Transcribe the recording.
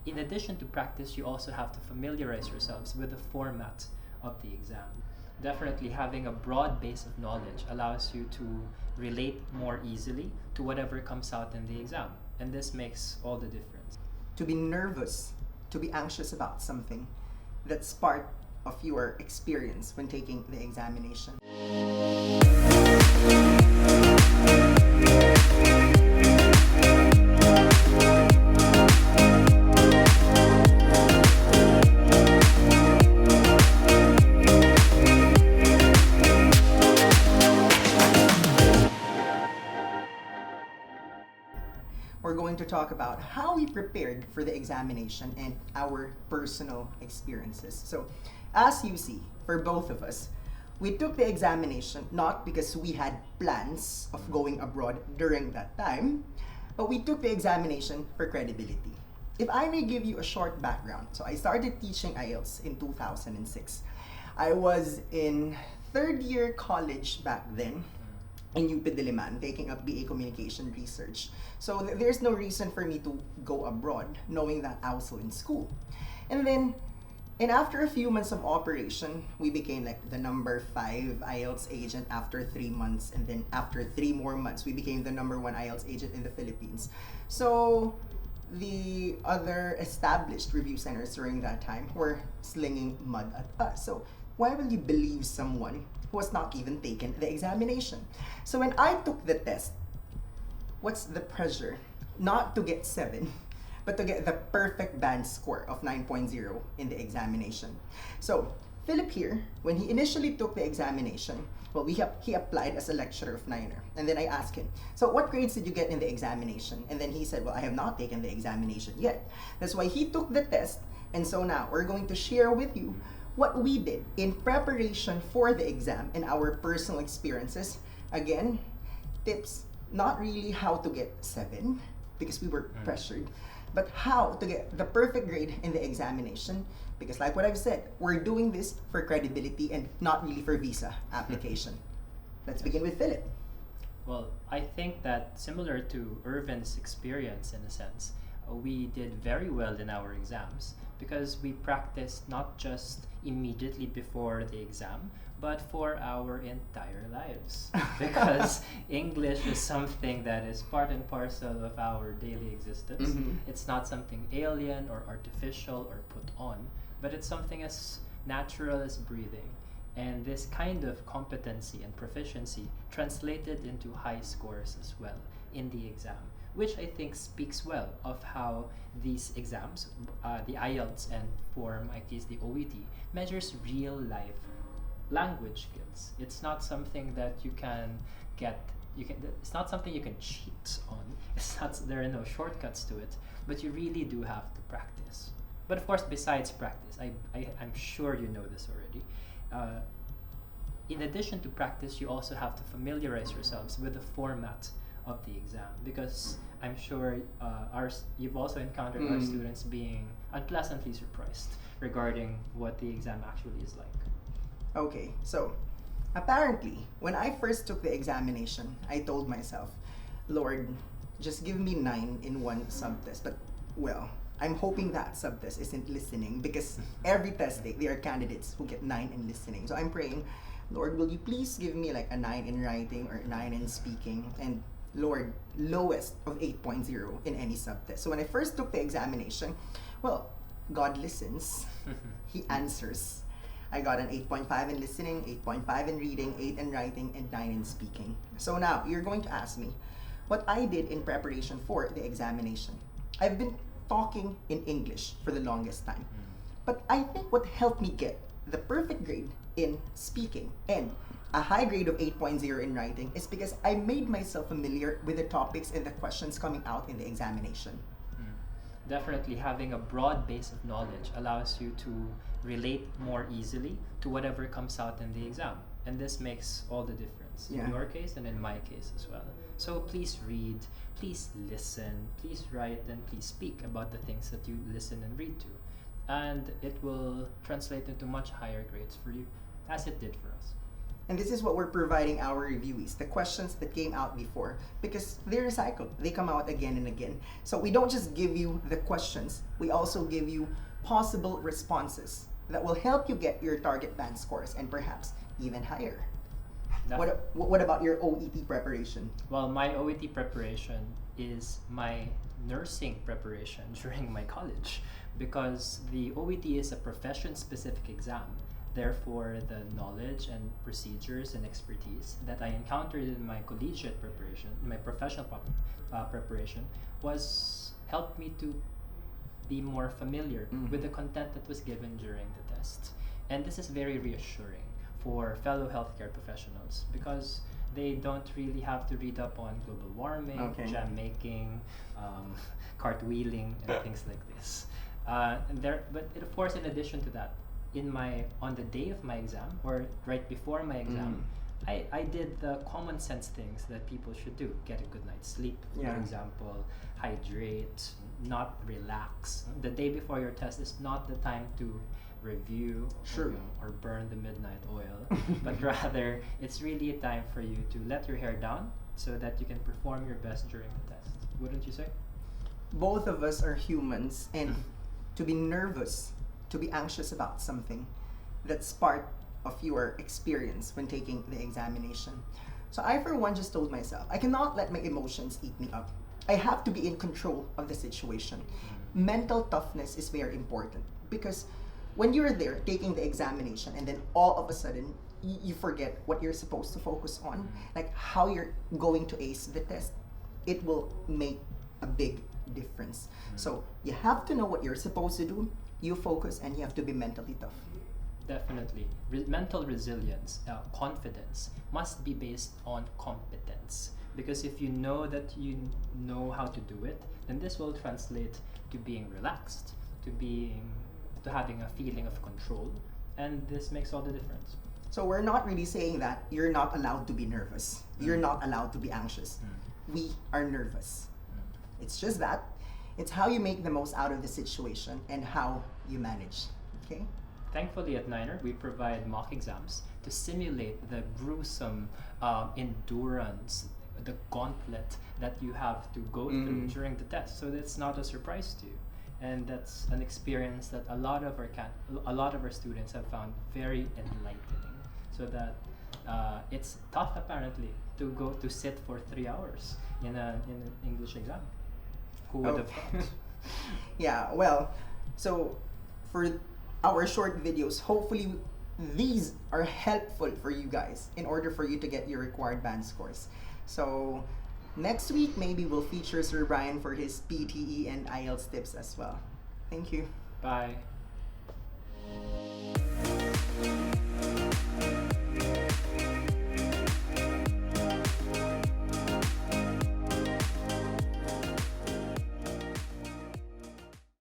In addition to practice, you also have to familiarize yourselves with the format of the exam. Definitely having a broad base of knowledge allows you to relate more easily to whatever comes out in the exam. And this makes all the difference. To be nervous, to be anxious about something, that's part of your experience when taking the examination. We're going to talk about how we prepared for the examination and our personal experiences. So, as you see, for both of us, we took the examination not because we had plans of going abroad during that time, but we took the examination for credibility. If I may give you a short background, so I started teaching IELTS in 2006. I was in third year college back then, in UP Diliman, taking up BA Communication Research. So there's no reason for me to go abroad, knowing that I was still in school. And after a few months of operation, we became like the number 5 IELTS agent after 3 months. And then after 3 more months, we became the number 1 IELTS agent in the Philippines. So the other established review centers during that time were slinging mud at us. So why will you believe someone who has not even taken the examination? So when I took the test, what's the pressure? Not to get 7, but to get the perfect band score of 9.0 in the examination. So Pheelyp here, when he initially took the examination, well, he applied as a lecturer of 9er. And then I asked him, so what grades did you get in the examination? And then he said, well, I have not taken the examination yet. That's why he took the test. And so now we're going to share with you what we did in preparation for the exam and our personal experiences. Again, tips, not really how to get 7 because we were pressured, but how to get the perfect grade in the examination, because like what I've said, we're doing this for credibility and not really for visa application. Let's begin with Pheelyp. Well, I think that similar to Ervin's experience in a sense, we did very well in our exams because we practiced not just immediately before the exam, but for our entire lives. Because English is something that is part and parcel of our daily existence. Mm-hmm. It's not something alien or artificial or put on, but it's something as natural as breathing. And this kind of competency and proficiency translated into high scores as well in the exam, which I think speaks well of how these exams, the IELTS and for my case the OET, measures real life language skills. It's not something that you can get. It's not something you can cheat on. There are no shortcuts to it, but you really do have to practice. But of course, besides practice, I'm sure you know this already. In addition to practice, you also have to familiarize yourselves with the format of the exam, because I'm sure you've also encountered our students being unpleasantly surprised regarding what the exam actually is like. Okay, so apparently, when I first took the examination, I told myself, Lord, just give me 9 in one subtest. But, well, I'm hoping that subtest isn't listening, because every test there are candidates who get 9 in listening. So I'm praying, Lord, will you please give me like a 9 in writing or 9 in speaking? And Lord, lowest of 8.0 in any subtest. So when I first took the examination, well, God listens. He answers. I got an 8.5 in listening, 8.5 in reading, 8 in writing, and 9 in speaking. So now, you're going to ask me what I did in preparation for the examination. I've been talking in English for the longest time. But I think what helped me get the perfect grade in speaking and a high grade of 8.0 in writing is because I made myself familiar with the topics and the questions coming out in the examination. Definitely having a broad base of knowledge allows you to relate more easily to whatever comes out in the exam. And this makes all the difference in your case and in my case as well. So please read, please listen, please write, and please speak about the things that you listen and read to. And it will translate into much higher grades for you, as it did for us. And this is what we're providing our reviewees, the questions that came out before, because they're recycled. They come out again and again. So we don't just give you the questions, we also give you possible responses that will help you get your target band scores and perhaps even higher. What about your OET preparation? Well, my OET preparation is my nursing preparation during my college, because the OET is a profession-specific exam. Therefore, the knowledge and procedures and expertise that I encountered in my collegiate preparation, my professional preparation, was helped me to be more familiar with the content that was given during the test. And this is very reassuring for fellow healthcare professionals, because they don't really have to read up on global warming, jam making, cartwheeling, and things like this. But of course, in addition to that, on the day of my exam or right before my exam, I did the common sense things that people should do. Get a good night's sleep, for example, hydrate, not relax. The day before your test is not the time to review or burn the midnight oil, but rather it's really a time for you to let your hair down so that you can perform your best during the test. Wouldn't you say? Both of us are humans, and to be nervous, to be anxious about something, that's part of your experience when taking the examination. So I, for one, just told myself, I cannot let my emotions eat me up. I have to be in control of the situation. Mental toughness is very important, because when you're there taking the examination and then all of a sudden you forget what you're supposed to focus on, like how you're going to ace the test, it will make a big difference. So you have to know what you're supposed to do, you focus, and you have to be mentally tough. Definitely. Mental resilience, confidence must be based on competence. Because if you know that you know how to do it, then this will translate to being relaxed, to having a feeling of control, and this makes all the difference. So we're not really saying that you're not allowed to be nervous. You're not allowed to be anxious. We are nervous. It's just that it's how you make the most out of the situation and how you manage. Okay? Thankfully, at Niner, we provide mock exams to simulate the gruesome endurance, the gauntlet that you have to go through during the test. So that's not a surprise to you. And that's an experience that a lot of our students have found very enlightening. So that it's tough, apparently, to sit for 3 hours in an English exam. Who would have thought? Yeah, well, so for our short videos, hopefully these are helpful for you guys in order for you to get your required band scores. So next week, maybe we'll feature Sir Brian for his PTE and IELTS tips as well. Thank you. Bye.